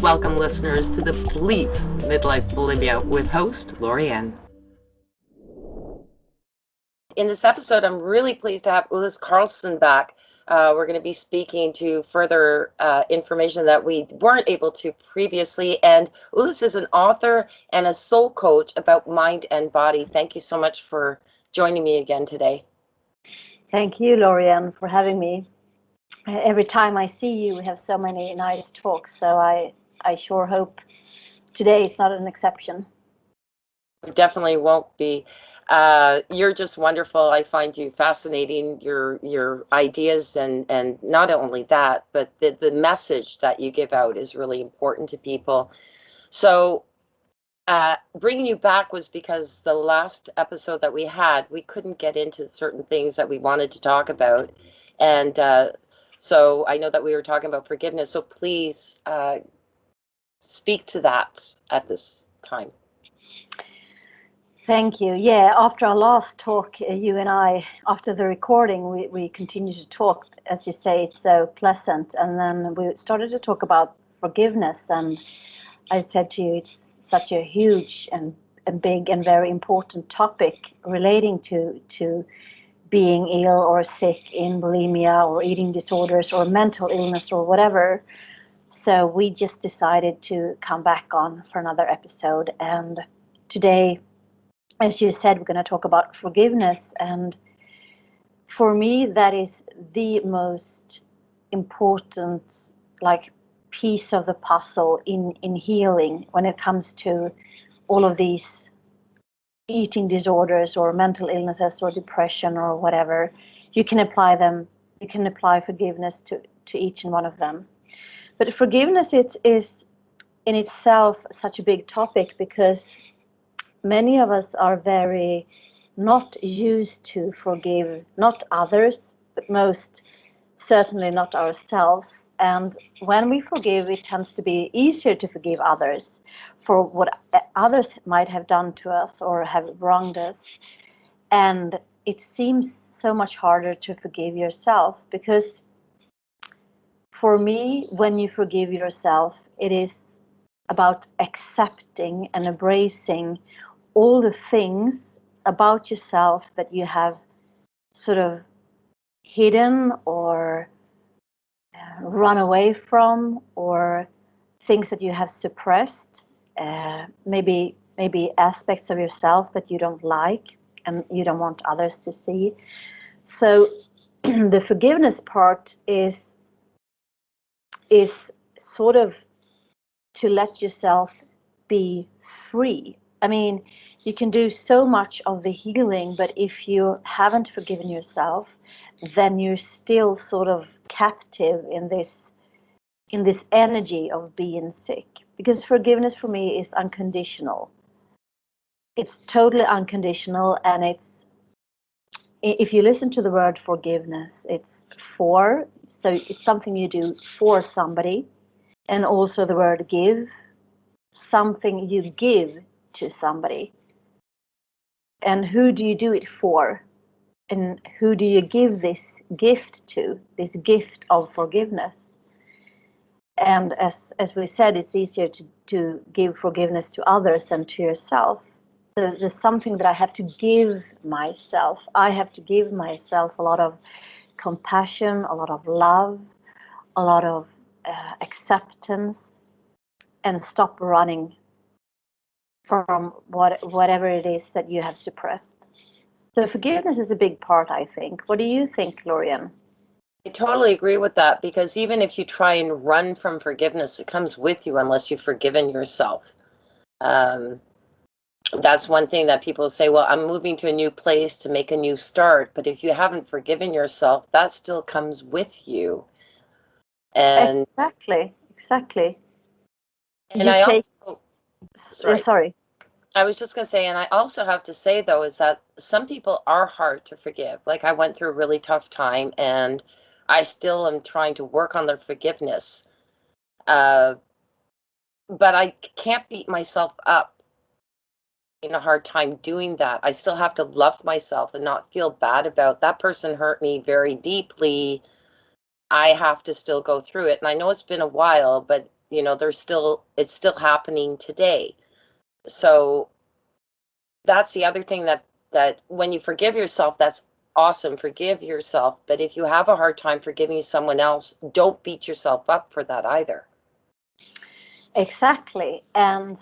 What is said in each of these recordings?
Welcome, listeners, to the Bleep Midlife Bulimia with host Lorianne. In this episode, I'm really pleased to have Ullis Karlsson back. We're going to be speaking to further information that we weren't able to previously. And Ullis is an author and a soul coach about mind and body. Thank you so much for joining me again today. Thank you, Lorianne, for having me. Every time I see you, we have so many nice talks. So I sure hope today is not an exception. Definitely won't be. You're just wonderful. I find you fascinating, your ideas, and not only that, but the message that you give out is really important to people. So bringing you back was because the last episode that we had, we couldn't get into certain things that we wanted to talk about. And so I know that we were talking about forgiveness. So please speak to that at this time. Thank you. Yeah, after our last talk, you and I, after the recording, we continued to talk. As you say, it's so pleasant. And then we started to talk about forgiveness. And I said to you, it's such a huge and big and very important topic relating to being ill or sick in bulimia or eating disorders or mental illness or whatever. So we just decided to come back on for another episode. And today, as you said, we're going to talk about forgiveness. And for me, that is the most important piece of the puzzle in healing when it comes to all of these eating disorders or mental illnesses or depression or whatever. You can apply forgiveness to each and one of them. But forgiveness is in itself such a big topic because many of us are very not used to forgive, not others, but most certainly not ourselves. And when we forgive, it tends to be easier to forgive others for what others might have done to us or have wronged us. And it seems so much harder to forgive yourself because for me, when you forgive yourself, it is about accepting and embracing all the things about yourself that you have sort of hidden or run away from, or things that you have suppressed, maybe aspects of yourself that you don't like and you don't want others to see. So the forgiveness part is sort of to let yourself be free. I mean, you can do so much of the healing, but if you haven't forgiven yourself, then you're still sort of captive in this energy of being sick. Because forgiveness for me is unconditional. It's totally unconditional, and if you listen to the word forgiveness, it's for, so it's something you do for somebody, and also the word give, something you give to somebody. And who do you do it for? And who do you give this gift to, this gift of forgiveness? And as we said, it's easier to give forgiveness to others than to yourself. So there's something that I have to give myself. I have to give myself a lot of compassion, a lot of love, a lot of acceptance, and stop running from whatever it is that you have suppressed. So forgiveness is a big part, I think. What do you think, Lorianne? I totally agree with that, because even if you try and run from forgiveness, it comes with you unless you've forgiven yourself. That's one thing that people say, well, I'm moving to a new place to make a new start. But if you haven't forgiven yourself, that still comes with you. And Exactly. And I also, sorry. I was just going to say, and I also have to say, though, is that some people are hard to forgive. Like, I went through a really tough time, and I still am trying to work on their forgiveness. But I can't beat myself up in a hard time doing that. I still have to love myself and not feel bad about that person hurt me very deeply. I have to still go through it. And I know it's been a while, but You know, it's still happening today. So that's the other thing, that when you forgive yourself, that's awesome. Forgive yourself. But if you have a hard time forgiving someone else, don't beat yourself up for that either. Exactly. And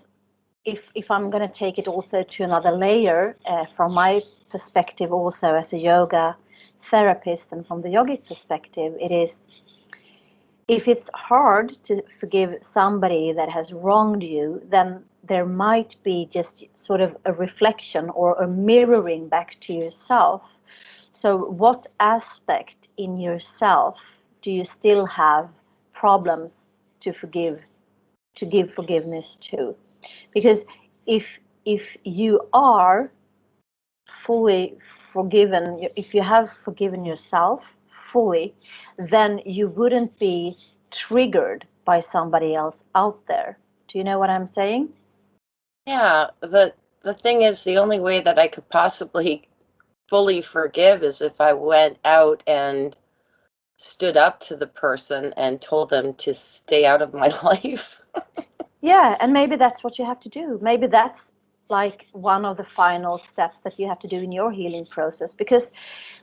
if I'm going to take it also to another layer, from my perspective also as a yoga therapist and from the yogic perspective, it is, if it's hard to forgive somebody that has wronged you, then there might be just sort of a reflection or a mirroring back to yourself. So what aspect in yourself do you still have problems to forgive, to give forgiveness to? Because if you are fully forgiven, if you have forgiven yourself fully, then you wouldn't be triggered by somebody else out there. Do you know what I'm saying? Yeah, the thing is, the only way that I could possibly fully forgive is if I went out and stood up to the person and told them to stay out of my life. Yeah, and maybe that's what you have to do. Maybe that's like one of the final steps that you have to do in your healing process. Because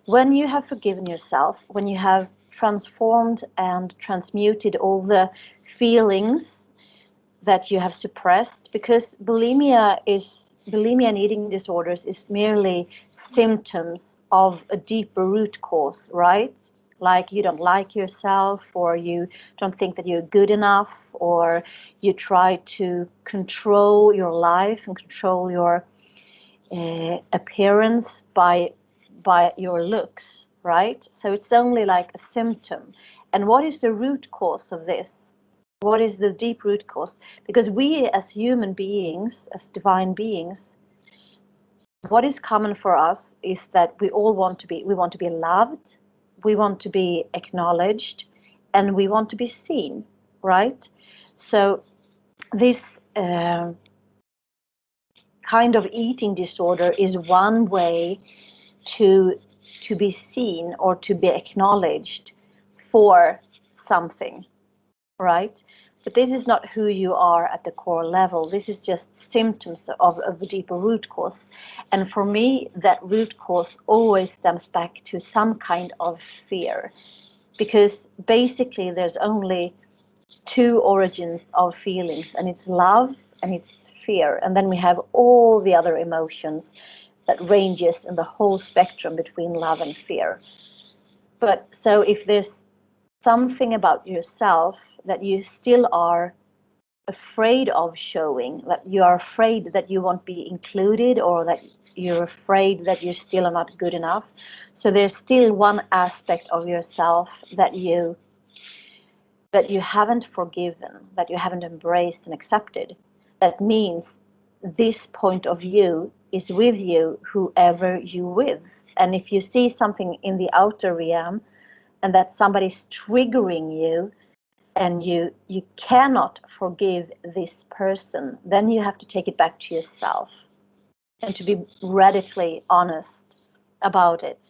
when you have forgiven yourself, when you have transformed and transmuted all the feelings that you have suppressed, because bulimia and eating disorders is merely symptoms of a deeper root cause, right? Like you don't like yourself, or you don't think that you're good enough, or you try to control your life and control your appearance by your looks, right? So it's only like a symptom. And what is the root cause of this? What is the deep root cause? Because we as human beings, as divine beings, what is common for us is that we want to be loved, we want to be acknowledged, and we want to be seen, right? So this kind of eating disorder is one way to be seen or to be acknowledged for something, right? But this is not who you are at the core level. This is just symptoms of a deeper root cause. And for me, that root cause always stems back to some kind of fear. Because basically, there's only two origins of feelings, and it's love and it's fear. And then we have all the other emotions that ranges in the whole spectrum between love and fear. But so if there's something about yourself that you still are afraid of showing, that you are afraid that you won't be included, or that you're afraid that you still are not good enough, so there's still one aspect of yourself that you haven't forgiven, that you haven't embraced and accepted. That means this point of view is with you whoever you with. And if you see something in the outer realm and that somebody's triggering you, and you cannot forgive this person, then you have to take it back to yourself and to be radically honest about it.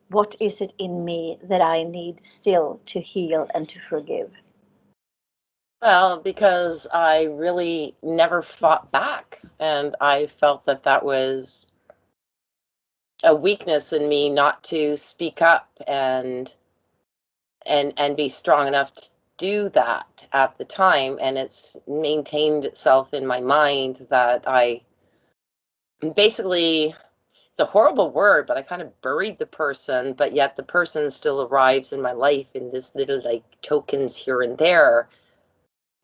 What is it in me that I need still to heal and to forgive? Well, because I really never fought back, and I felt that that was a weakness in me, not to speak up and be strong enough to do that at the time. And it's maintained itself in my mind that I basically, it's a horrible word, but I kind of buried the person, but yet the person still arrives in my life in this little like tokens here and there.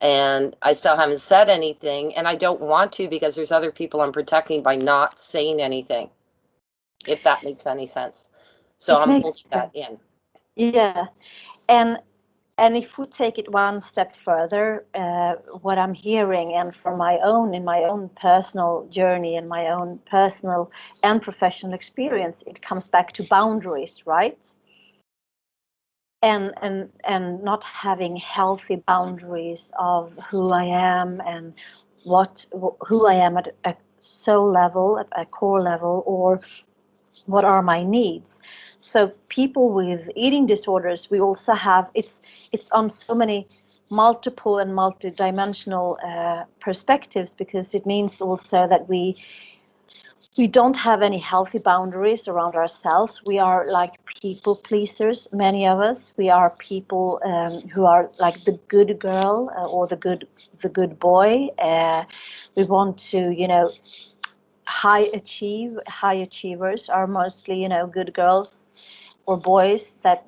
And I still haven't said anything, and I don't want to, because there's other people I'm protecting by not saying anything, if that makes any sense. So It I'm makes holding that sense. in. Yeah. And if we take it one step further, what I'm hearing, and from in my own personal journey and my own personal and professional experience, it comes back to boundaries, right? And not having healthy boundaries of who I am and who I am at a soul level, at a core level, or what are my needs. So people with eating disorders, we also have, it's on so many multiple and multidimensional perspectives, because it means also that we don't have any healthy boundaries around ourselves. We are like people pleasers, many of us. We are people who are like the good girl or the good boy. We want to, high achievers are mostly, good girls or boys that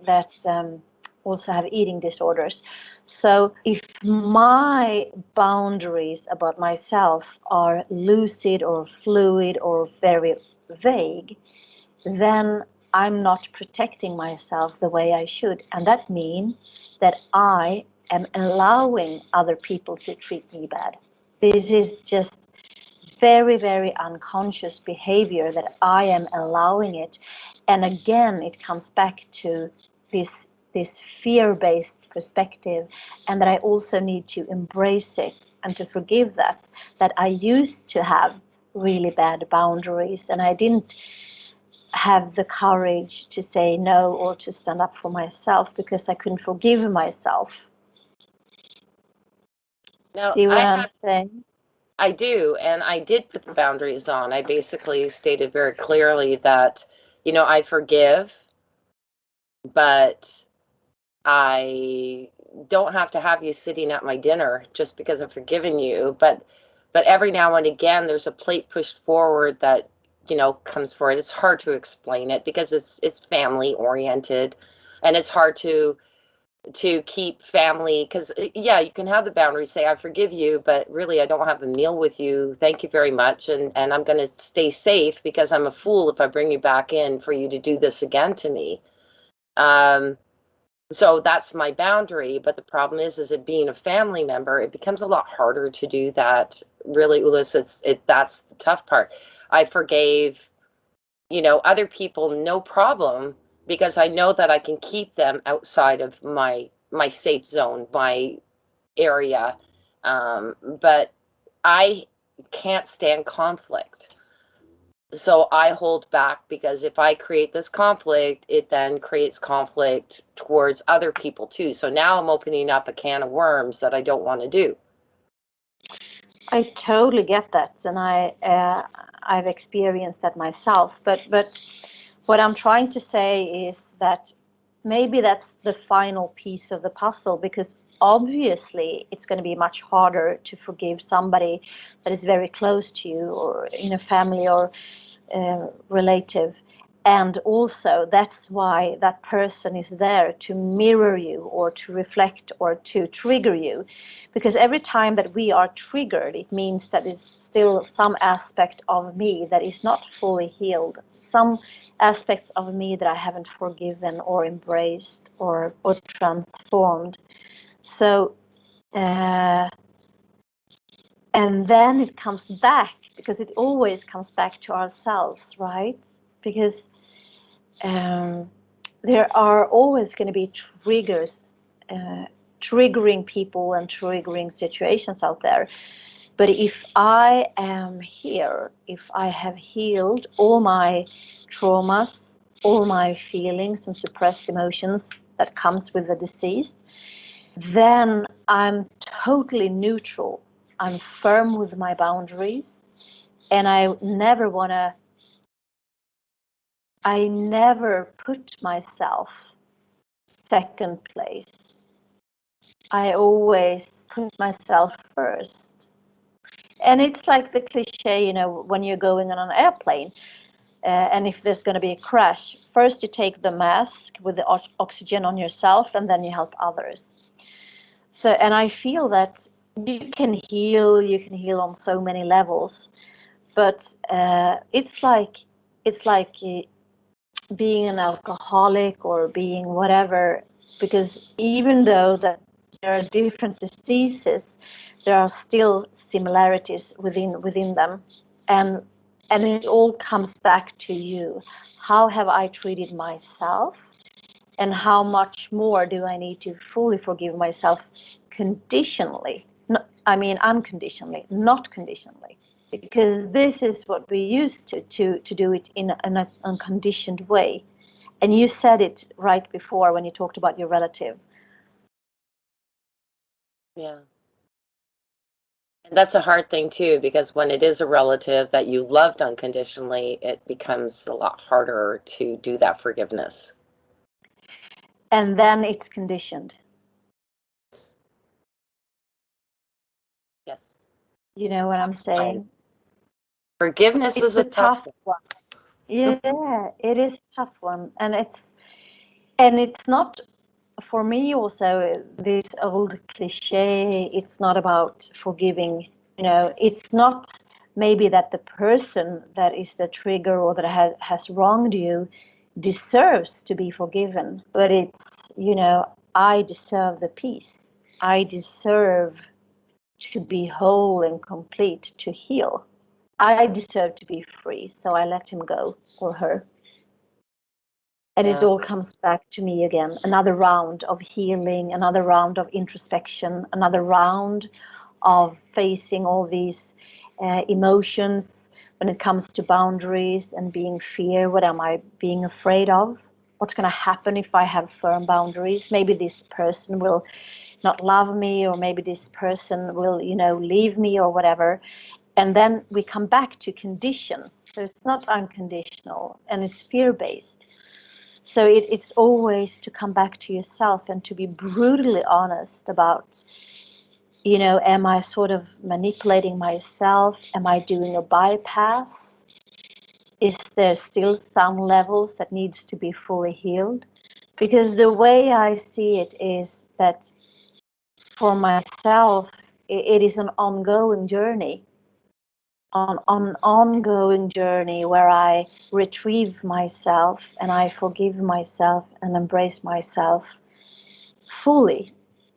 also have eating disorders. So if my boundaries about myself are lucid or fluid or very vague, then I'm not protecting myself the way I should. And that means that I am allowing other people to treat me bad. This is just very, very unconscious behavior that I am allowing it. And again, it comes back to this fear-based perspective, and that I also need to embrace it and to forgive that I used to have really bad boundaries, and I didn't have the courage to say no or to stand up for myself because I couldn't forgive myself. Now, See what I'm saying? I do, and I did put the boundaries on. I basically stated very clearly that, I forgive, but I don't have to have you sitting at my dinner just because I'm forgiving you. But every now and again, there's a plate pushed forward that, comes forward. It's hard to explain it because it's family oriented, and it's hard to keep family, because yeah, you can have the boundaries, say I forgive you, but really I don't have a meal with you, thank you very much, and I'm going to stay safe because I'm a fool if I bring you back in for you to do this again to me. So that's my boundary. But the problem is it being a family member, it becomes a lot harder to do that. Really, Ullis, that's the tough part. I forgave, other people, no problem, because I know that I can keep them outside of my safe zone, my area. But I can't stand conflict. So I hold back, because if I create this conflict, it then creates conflict towards other people too. So now I'm opening up a can of worms that I don't want to do. I totally get that, and I've experienced that myself. But what I'm trying to say is that maybe that's the final piece of the puzzle, because obviously it's going to be much harder to forgive somebody that is very close to you, or in a family or relative. And also that's why that person is there to mirror you or to reflect or to trigger you, because every time that we are triggered, it means that is still some aspect of me that is not fully healed, some aspects of me that I haven't forgiven or embraced or transformed. So and then it comes back, because it always comes back to ourselves, right? Because there are always going to be triggers, triggering people and triggering situations out there. But if I am here, if I have healed all my traumas, all my feelings and suppressed emotions that comes with the disease, then I'm totally neutral. I'm firm with my boundaries, and I never put myself second place. I always put myself first. And it's like the cliche, when you're going on an airplane, and if there's going to be a crash, first you take the mask with the oxygen on yourself, and then you help others. So, and I feel that you can heal on so many levels, but it's like being an alcoholic or being whatever, because even though that there are different diseases, there are still similarities within them, and it all comes back to you. How have I treated myself, and how much more do I need to fully forgive myself conditionally? Unconditionally, not conditionally, because this is what we used to do it in an unconditioned way. And you said it right before when you talked about your relative. Yeah. And that's a hard thing too, because when it is a relative that you loved unconditionally, it becomes a lot harder to do that forgiveness. And then it's conditioned. Yes. You know what I'm saying? Forgiveness is It's a a tough tough one. Yeah, it is a tough one. And it's not, for me also, this old cliche, it's not about forgiving, it's not maybe that the person that is the trigger or that has wronged you deserves to be forgiven, but it's, I deserve the peace. I deserve to be whole and complete, to heal. I deserve to be free, so I let him go, or her. And it Yeah. all comes back to me again. Another round of healing, another round of introspection, another round of facing all these emotions when it comes to boundaries and being fear. What am I being afraid of? What's going to happen if I have firm boundaries? Maybe this person will not love me, or maybe this person will, leave me, or whatever. And then we come back to conditions. So it's not unconditional, and it's fear-based. So it's always to come back to yourself and to be brutally honest about, am I sort of manipulating myself? Am I doing a bypass? Is there still some levels that needs to be fully healed? Because the way I see it is that for myself, it is an ongoing journey. On an ongoing journey where I retrieve myself and I forgive myself and embrace myself fully,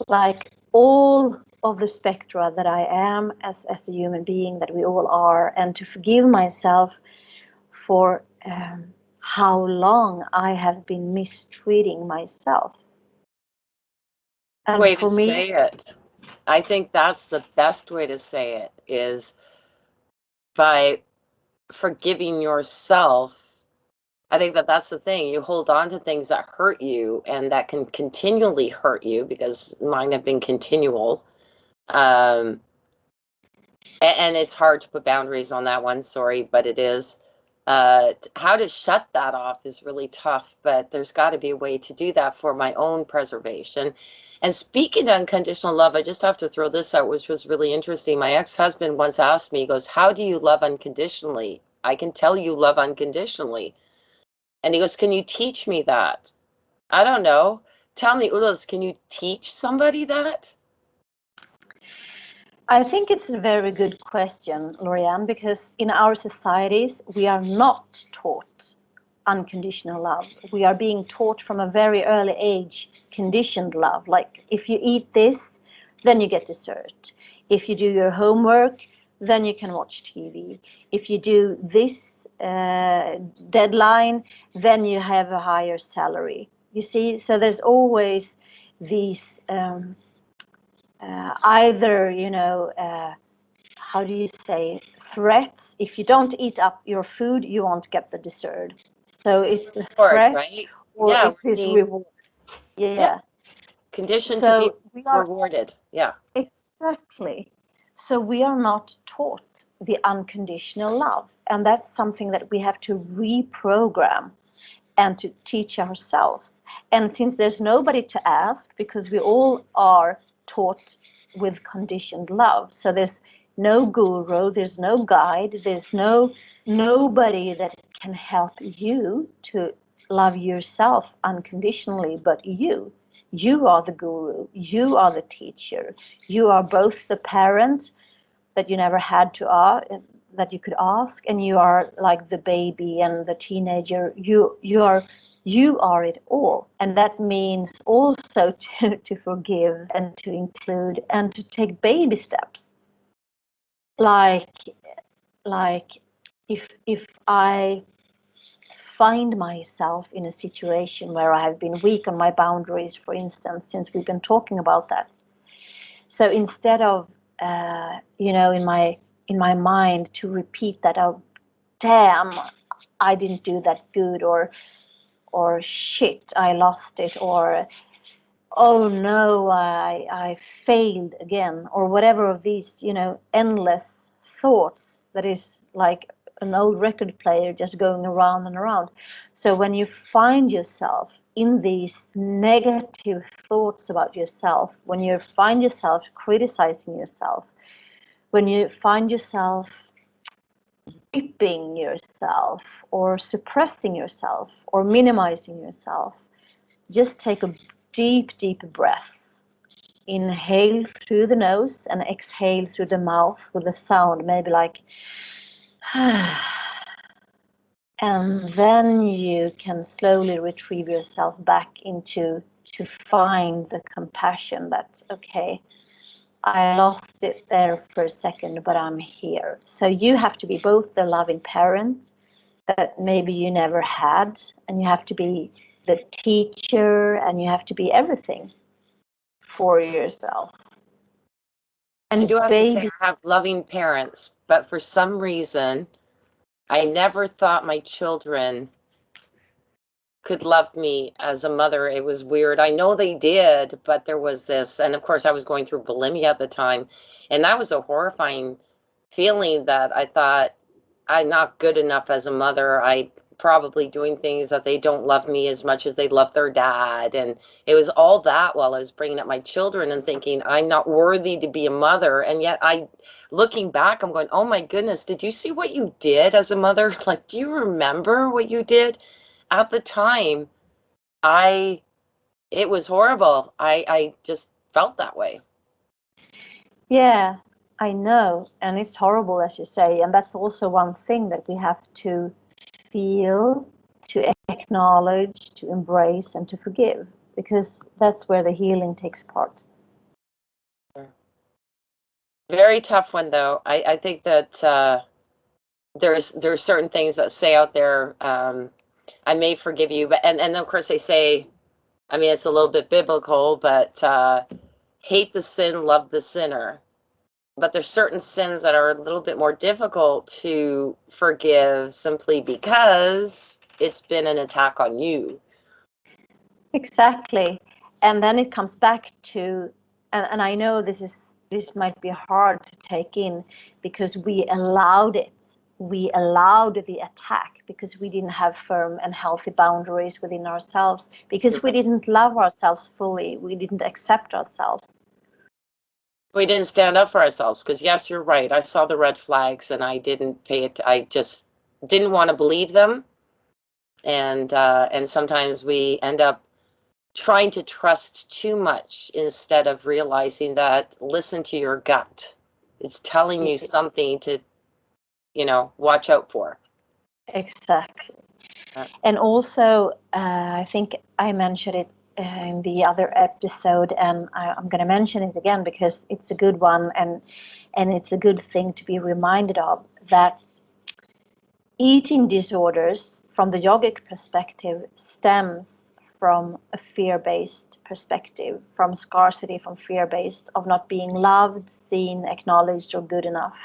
like all of the spectra that I am as a human being, that we all are, and to forgive myself for how long I have been mistreating myself. And Way to for me, say it. I think that's the best way to say it, is by forgiving yourself. I think that that's the thing. You hold on to things that hurt you and that can continually hurt you, because mine have been continual. Um, and it's hard to put boundaries on that one. Sorry, but it is. How to shut that off is really tough, but there's got to be a way to do that for my own preservation. And speaking of unconditional love, I just have to throw this out, which was really interesting. My ex-husband once asked me, he goes, "How do you love unconditionally? I can tell you love unconditionally." And he goes, "Can you teach me that?" I don't know. Tell me, Ullis, can you teach somebody that? I think it's a very good question, Lorianne, because in our societies, we are not taught unconditional love. We are being taught from a very early age conditioned love. Like, if you eat this, then you get dessert. If you do your homework, then you can watch TV. If you do this deadline, then you have a higher salary. You see, so there's always these either, how do you say, threats. If you don't eat up your food, you won't get the dessert. So it's a Reward, threat, right? or Yeah, is this being, reward? yeah, Yeah. conditioned to be So we are rewarded. Yeah. exactly. So we are not taught the unconditional love, and that's something that we have to reprogram and to teach ourselves. And since there's nobody to ask, because we all are taught with conditioned love, so there's no guru, there's no guide, there's nobody that can help you to love yourself unconditionally but you. You are the guru, you are the teacher, you are both the parent that you never had to ask, that you could ask, and you are like the baby and the teenager. You are it all, and that means also to forgive and to include and to take baby steps. Like like if I find myself in a situation where I have been weak on my boundaries, for instance, since we've been talking about that. So instead of, in my mind to repeat that, oh, damn, I didn't do that good, or shit, I lost it, oh no, I failed again, or whatever of these, endless thoughts that is like an old record player just going around and around. So when you find yourself in these negative thoughts about yourself, when you find yourself criticizing yourself, when you find yourself keeping yourself or suppressing yourself or minimizing yourself, just take a deep, deep breath. Inhale through the nose and exhale through the mouth with a sound, maybe like, and then you can slowly retrieve yourself back into to find the compassion that, okay, I lost it there for a second, but I'm here. So you have to be both the loving parent that maybe you never had, and you have to be the teacher, and you have to be everything for yourself. I And do have to say baby, I have loving parents, but for some reason, I never thought my children could love me as a mother. It was weird. I know they did, but there was this, and of course, I was going through bulimia at the time, and that was a horrifying feeling that I thought I'm not good enough as a mother. I probably doing things that they don't love me as much as they love their dad. And it was all that while I was bringing up my children and thinking I'm not worthy to be a mother. And yet looking back, I'm going, oh my goodness, did you see what you did as a mother? Like, do you remember what you did at the time? I, it was horrible. I just felt that way. yeah, I know. And it's horrible, as you say. And that's also one thing that we have to feel, to acknowledge, to embrace, and to forgive, because that's where the healing takes part. Very tough one though. I think that there's certain things that say out there, I may forgive you, but and of course they say, I mean it's a little bit biblical, but hate the sin, love the sinner. But there's certain sins that are a little bit more difficult to forgive simply because it's been an attack on you. Exactly. And then it comes back to, and I know this might be hard to take in because we allowed it. We allowed the attack because we didn't have firm and healthy boundaries within ourselves, because we didn't love ourselves fully. We didn't accept ourselves. We didn't stand up for ourselves because yes, you're right. I saw the red flags and I didn't pay it. I just didn't want to believe them. And sometimes we end up trying to trust too much instead of realizing that listen to your gut. It's telling you something to, watch out for. Exactly. Uh, And also, I think I mentioned it in the other episode, and I'm going to mention it again because it's a good one, and it's a good thing to be reminded of, that eating disorders from the yogic perspective stems from a fear-based perspective, from scarcity, from fear-based, of not being loved, seen, acknowledged, or good enough.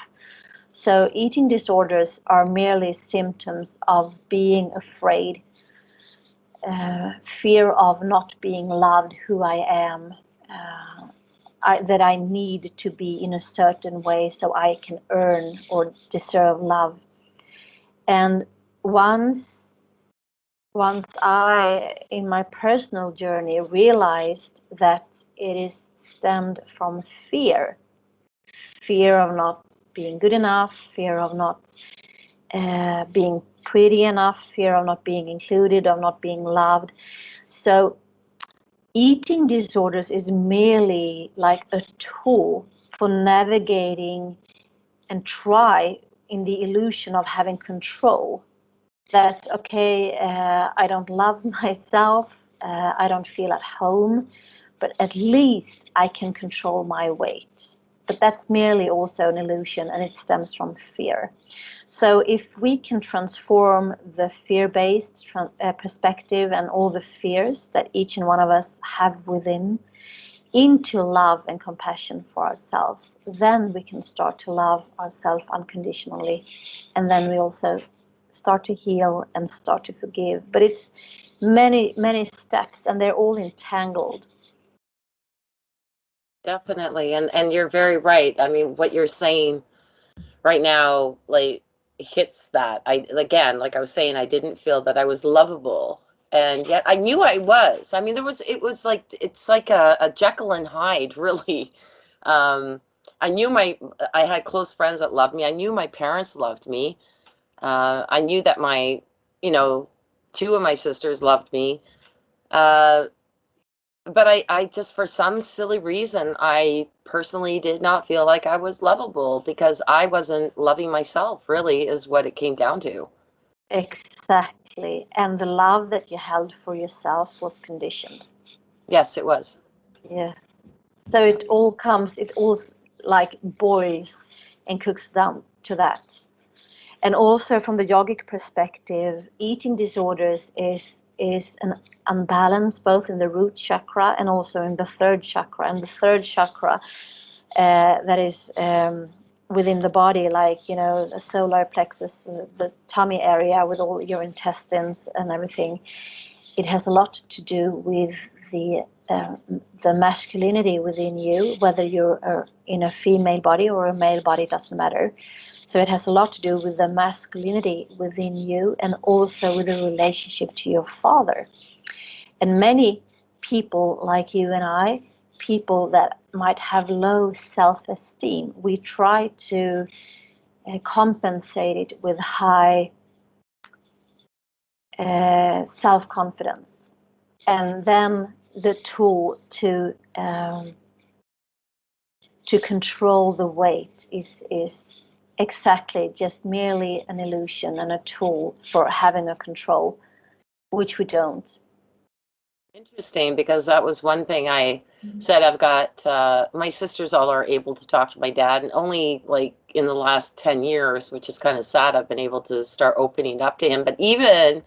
So eating disorders are merely symptoms of being afraid, fear of not being loved who I am, that I need to be in a certain way so I can earn or deserve love. And once I, in my personal journey, realized that it is stemmed from fear of not being good enough, fear of not being pretty enough, fear of not being included, of not being loved. So eating disorders is merely like a tool for navigating and try in the illusion of having control. That, okay, I don't love myself, I don't feel at home, but at least I can control my weight. But that's merely also an illusion, and it stems from fear. So if we can transform the fear-based perspective and all the fears that each and one of us have within into love and compassion for ourselves, then we can start to love ourselves unconditionally. And then we also start to heal and start to forgive. But it's many, many steps, and they're all entangled. Definitely. And you're very right. I mean, what you're saying right now, like, hits that. I, again, like I was saying, I didn't feel that I was lovable. And yet I knew I was. I mean, it was like, it's like a Jekyll and Hyde, really. Um, I knew I had close friends that loved me. I knew my parents loved me. I knew that you know, two of my sisters loved me. Uh, but I just, for some silly reason, I personally did not feel like I was lovable because I wasn't loving myself, really, is what it came down to. Exactly. And the love that you held for yourself was conditioned. Yes, it was. Yeah. So it all like boils and cooks down to that. And also from the yogic perspective, eating disorders is an unbalance both in the root chakra and also in the third chakra. And the third chakra that is within the body, like, you know, the solar plexus, the tummy area with all your intestines and everything. It has a lot to do with the uh, the masculinity within you, whether you're in a female body or a male body, doesn't matter. So it has a lot to do with the masculinity within you and also with the relationship to your father. And many people like you and I, people that might have low self-esteem, we try to compensate it with high self-confidence. And then the tool to control the weight is exactly just merely an illusion and a tool for having a control, which we don't. Interesting, because that was one thing I said. I've got my sisters all are able to talk to my dad, and only like in the last 10 years, which is kind of sad, I've been able to start opening up to him. But even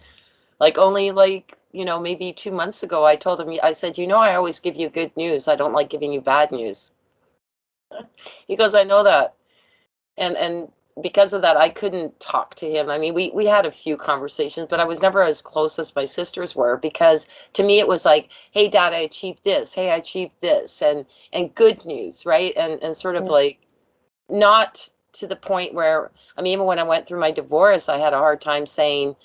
like only like, you know, maybe 2 months ago, I told him, I said, you know, I always give you good news. I don't like giving you bad news. He goes, I know that. And because of that, I couldn't talk to him. I mean, we had a few conversations, but I was never as close as my sisters were, because to me it was like, hey dad, I achieved this, hey, I achieved this, and good news, right? And sort of Yeah. like, not to the point where, I mean, even when I went through my divorce, I had a hard time saying,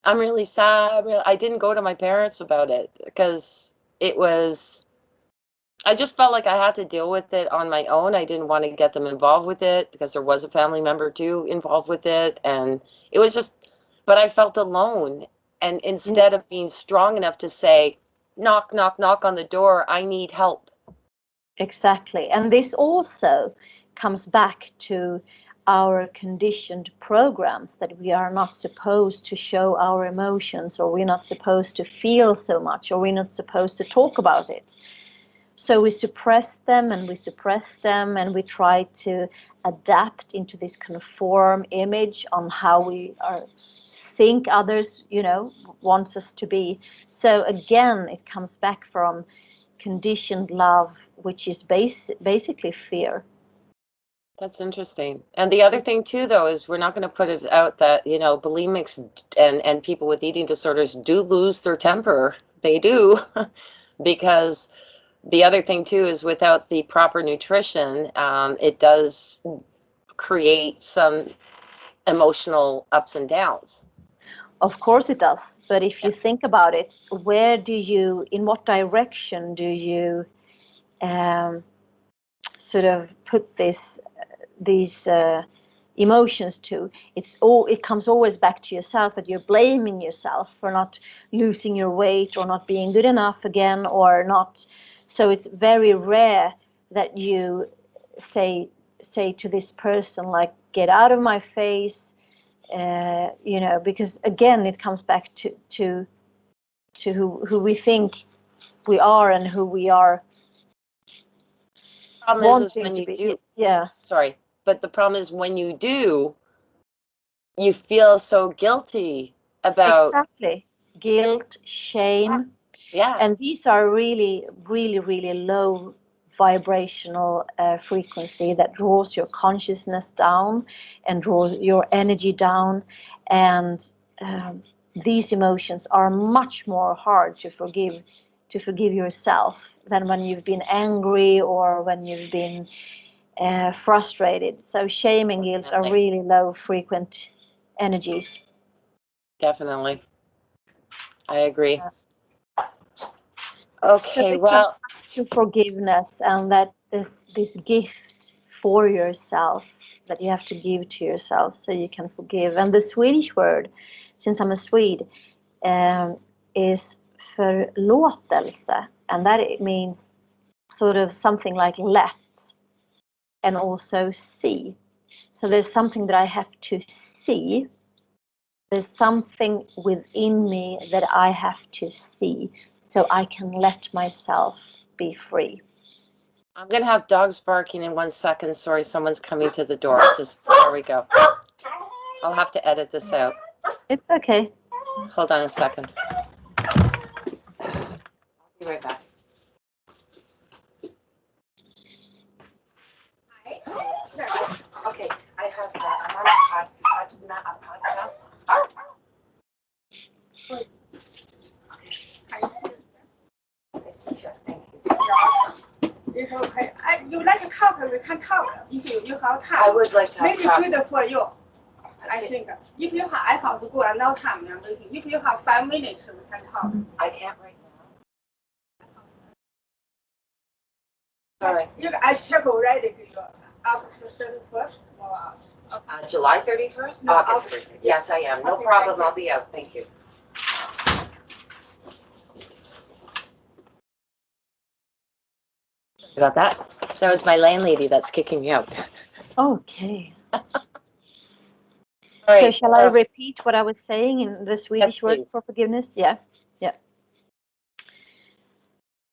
I'm really sad. I didn't go to my parents about it because it was, I just felt like I had to deal with it on my own. I didn't want to get them involved with it because there was a family member too involved with it. And it was just, but I felt alone. And Yeah, instead of being strong enough to say, knock, knock, knock on the door, I need help. exactly. And this also comes back to our conditioned programs that we are not supposed to show our emotions, or we're not supposed to feel so much, or we're not supposed to talk about it. So we suppress them and we suppress them and we try to adapt into this conform image on how we are think others, you know, wants us to be. So again, it comes back from conditioned love, which is basically fear. That's interesting. And the other thing too, though, is we're not going to put it out that, you know, bulimics and people with eating disorders do lose their temper. They do, because the other thing too is without the proper nutrition, it does create some emotional ups and downs. Of course it does. But if Yeah. you think about it, in what direction do you um, sort of put these emotions to? It comes always back to yourself, that you're blaming yourself for not losing your weight or not being good enough again or not. So it's very rare that you say say to this person like, get out of my face, you know, because again it comes back to who we think we are and who we are Problem is wanting when to you be. do, Yeah. sorry, but the problem is when you do, you feel so guilty about, Exactly. Guilt, yeah, shame, yeah. and these are really, really, really low vibrational frequency that draws your consciousness down and draws your energy down. And these emotions are much more hard to forgive yourself than when you've been angry or when you've been frustrated. So shame and guilt are really low frequent energies. Definitely. I agree. Okay, so well, to forgiveness, and that this gift for yourself that you have to give to yourself so you can forgive. And the Swedish word, since I'm a Swede, is förlåtelse, and that it means sort of something like let and also see. So there's something that I have to see. There's something within me that I have to see so I can let myself be free. I'm going to have dogs barking in 1 second. Sorry, someone's coming to the door. There we go. I'll have to edit this out. It's okay. Hold on a second. I'll be right back. Okay, I have I'm on a podcast. I see you. Thank you. You like to talk, we can talk. If you have time, I would like to maybe have good for you. I think if you have, I have to go no time. If you have 5 minutes, we can talk. I can't right now. Sorry. I check already. August 31st. July 31st? No, August 31st. Yes, I am. No problem. I'll be out. Thank you. About that? That was my landlady that's kicking me out. Okay. All right, so shall I repeat what I was saying in the Swedish word please. for forgiveness? Yeah.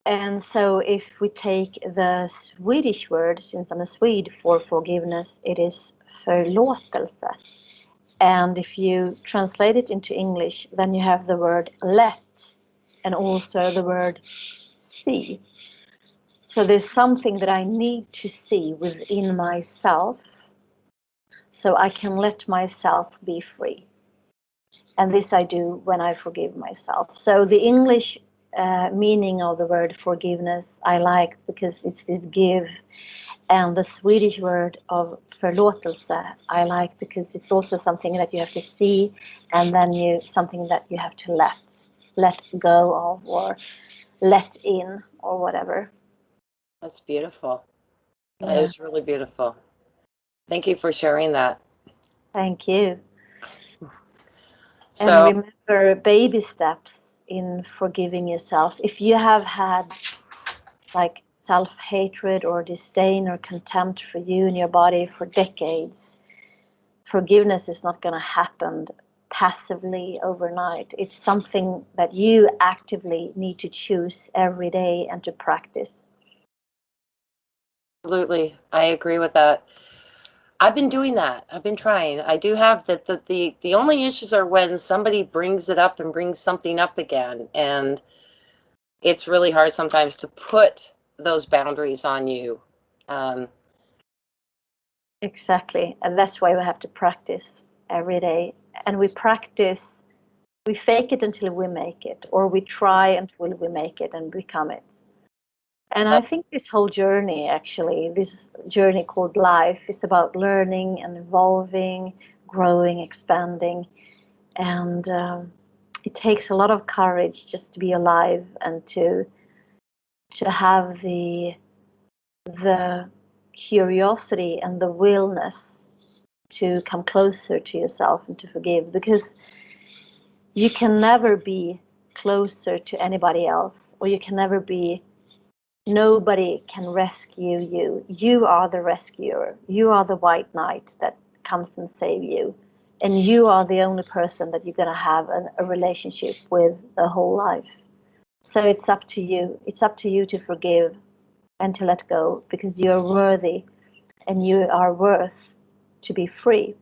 And so if we take the Swedish word, since I'm a Swede, for forgiveness, it is förlåtelse. And if you translate it into English, then you have the word let and also the word see. So there's something that I need to see within myself so I can let myself be free. And this I do when I forgive myself. So the English meaning of the word forgiveness I like because it's this give, and the Swedish word of förlåtelse I like because it's also something that you have to see, and then something that you have to let go of or let in or whatever. That's beautiful. That is really beautiful. Thank you for sharing that. Thank you. So, and remember baby steps in forgiving yourself. If you have had like self-hatred or disdain or contempt for you and your body for decades, forgiveness is not going to happen passively overnight. It's something that you actively need to choose every day and to practice. absolutely. I agree with that. I've been doing that. I've been trying. I do have the only issues are when somebody brings it up and brings something up again. And it's really hard sometimes to put those boundaries on you. Exactly. And that's why we have to practice every day. And we practice, we fake it until we make it, or we try until we make it and become it. And I think this whole journey, actually, this journey called life, is about learning and evolving, growing, expanding. And it takes a lot of courage just to be alive and to have the curiosity and the willness to come closer to yourself and to forgive, because you can never be closer to anybody else, or you can never be, nobody can rescue you. You are the rescuer. You are the white knight that comes and save you. And you are the only person that you're going to have a relationship with the whole life. So it's up to you. It's up to you to forgive and to let go, because you're worthy and you are worth to be free.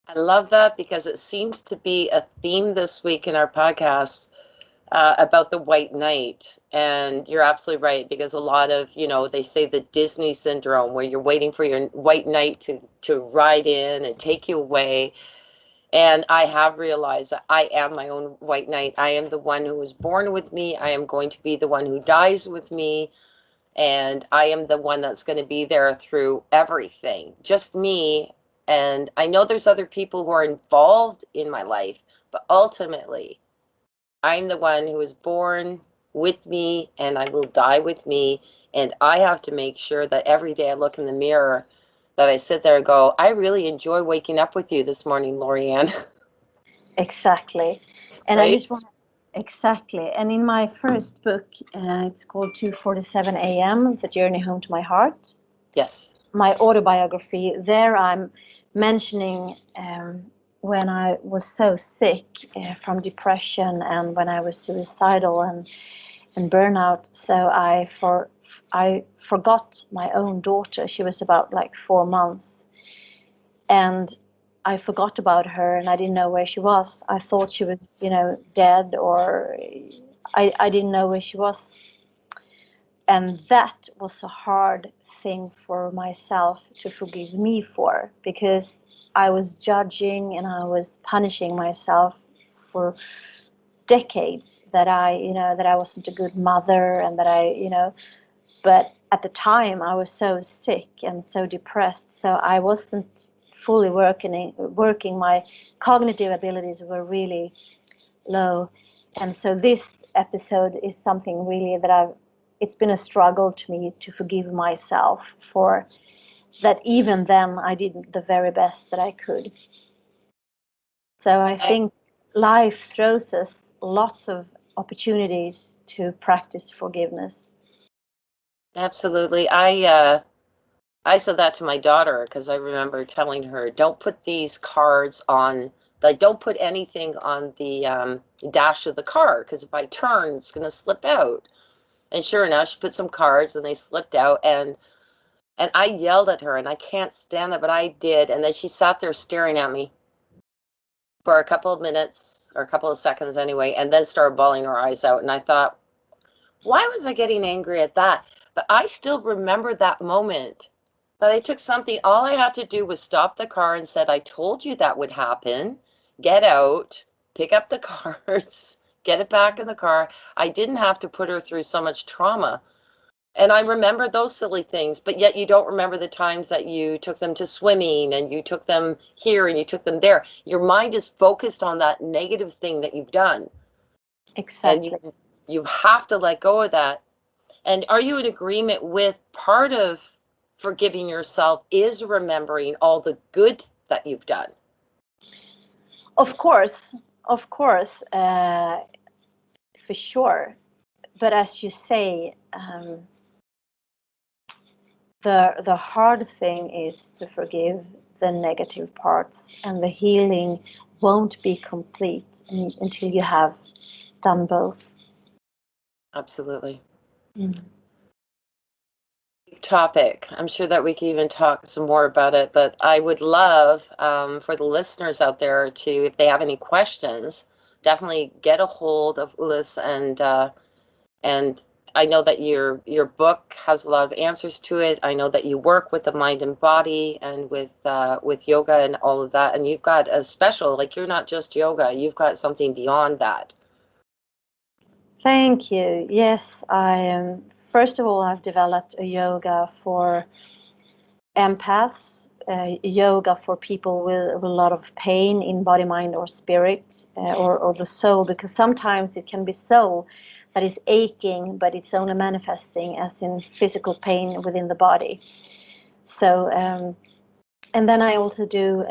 I love that because it seems to be a theme this week in our podcast about the white knight. And you're absolutely right, because a lot of, they say the Disney syndrome, where you're waiting for your white knight to ride in and take you away. And I have realized that I am my own white knight. I am the one who was born with me. I am going to be the one who dies with me. And I am the one that's going to be there through everything. Just me. And I know there's other people who are involved in my life, but ultimately, I'm the one who was born with me and I will die with me. And I have to make sure that every day I look in the mirror, that I sit there and go, I really enjoy waking up with you this morning, Lorianne. Exactly. And I Right? just want exactly. And in my first book, it's called 2:47 a.m. The Journey Home to My Heart. Yes. My autobiography. There, I'm mentioning when I was so sick from depression and when I was suicidal and burnout. So I forgot my own daughter. She was about like 4 months, and I forgot about her, and I didn't know where she was. I thought she was, dead, or I didn't know where she was. And that was a hard thing for myself to forgive me for, because I was judging and I was punishing myself for decades that I wasn't a good mother, and that but at the time I was so sick and so depressed, so I wasn't fully working. My cognitive abilities were really low. And so this episode is something really that it's been a struggle to me to forgive myself for that. Even then I did the very best that I could. So I think life throws us lots of opportunities to practice forgiveness. Absolutely. I said that to my daughter because I remember telling her, don't put these cards on, like, don't put anything on the dash of the car, because if I turn, it's going to slip out. And sure enough, she put some cards and they slipped out. And I yelled at her, and I can't stand it, but I did. And then she sat there staring at me for a couple of minutes, or a couple of seconds anyway, and then started bawling her eyes out. And I thought, why was I getting angry at that? But I still remember that moment. But I took something, all I had to do was stop the car and said, I told you that would happen. Get out, pick up the cards, get it back in the car. I didn't have to put her through so much trauma. And I remember those silly things, but yet you don't remember the times that you took them to swimming and you took them here and you took them there. Your mind is focused on that negative thing that you've done. And Exactly. you have to let go of that. And are you in agreement with part of forgiving yourself is remembering all the good that you've done? Of course, for sure. But as you say, the hard thing is to forgive the negative parts, and the healing won't be complete until you have done both. Absolutely. Mm. Topic. I'm sure that we can even talk some more about it, but I would love for the listeners out there to, if they have any questions, definitely get a hold of Ullis, and I know that your book has a lot of answers to it. I know that you work with the mind and body and with yoga and all of that, and you've got a special, like, you're not just yoga, you've got something beyond that. Thank you. Yes, I am. First of all, I've developed a yoga for empaths, yoga for people with a lot of pain in body, mind, or spirit, or the soul, because sometimes it can be soul that is aching, but it's only manifesting as in physical pain within the body. So, and then I also do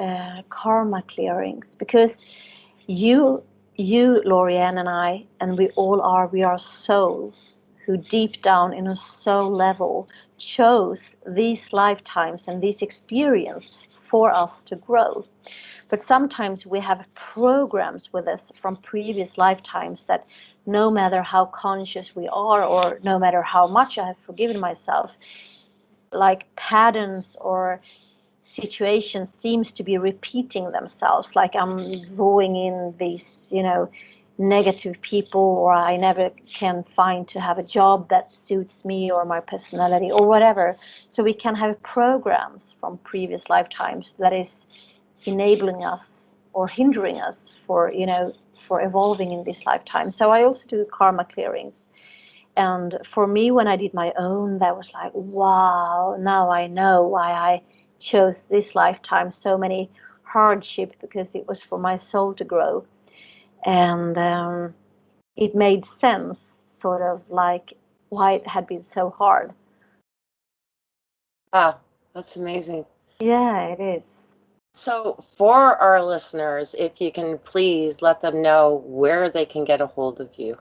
karma clearings, because you, Lorianne, and I, and we are souls who deep down in a soul level chose these lifetimes and this experience for us to grow. But sometimes we have programs with us from previous lifetimes that no matter how conscious we are, or no matter how much I have forgiven myself, like patterns or situations seems to be repeating themselves, like I'm drawing in these negative people, or I never can find to have a job that suits me or my personality or whatever. So we can have programs from previous lifetimes that is enabling us or hindering us for, for evolving in this lifetime. So I also do karma clearings. And for me, when I did my own, that was like, wow, now I know why I chose this lifetime, so many hardship, because it was for my soul to grow. And it made sense, sort of like why it had been so hard. Ah, that's amazing. Yeah, it is. So for our listeners, if you can please let them know where they can get a hold of you.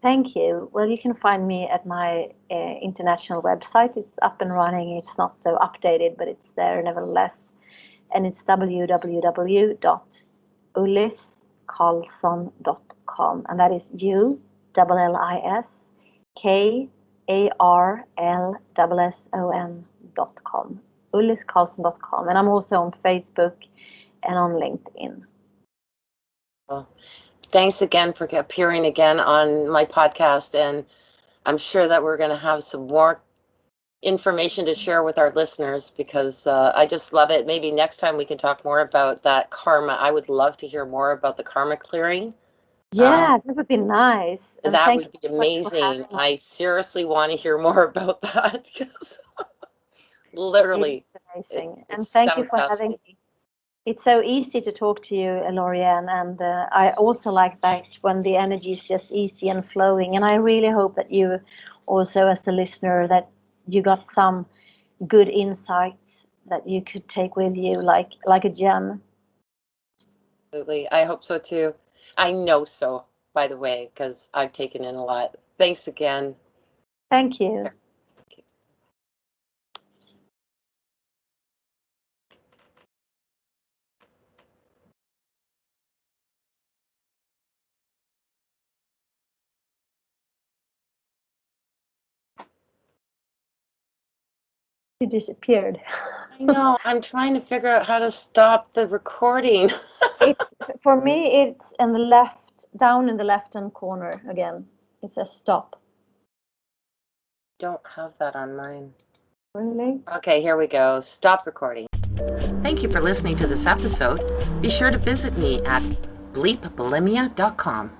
Thank you. Well, you can find me at my international website. It's up and running. It's not so updated, but it's there nevertheless. And it's www.ulliskarlsson.com. And that is ULLISKARLSSON.com. UllisKarlsson.com. And I'm also on Facebook and on LinkedIn. Well, thanks again for appearing again on my podcast, and I'm sure that we're going to have some more information to share with our listeners, because I just love it. Maybe next time we can talk more about that karma. I would love to hear more about the karma clearing. Yeah, that would be nice. And that thank would you be so much for having amazing. me. I seriously want to hear more about that, because literally, It's amazing. it And thank you sounds for having fascinating. me. It's so easy to talk to you, Lorianne, and I also like that when the energy is just easy and flowing. And I really hope that you also, as a listener, that you got some good insights that you could take with you, like a gem. Absolutely. I hope so too. I know so, by the way, because I've taken in a lot. Thanks again. Thank you. You disappeared. I know. I'm trying to figure out how to stop the recording. It's for me. It's in the left, down in the left-hand corner again. It says stop. Don't have that on mine. Really? Okay, here we go. Stop recording. Thank you for listening to this episode. Be sure to visit me at bleepbulimia.com.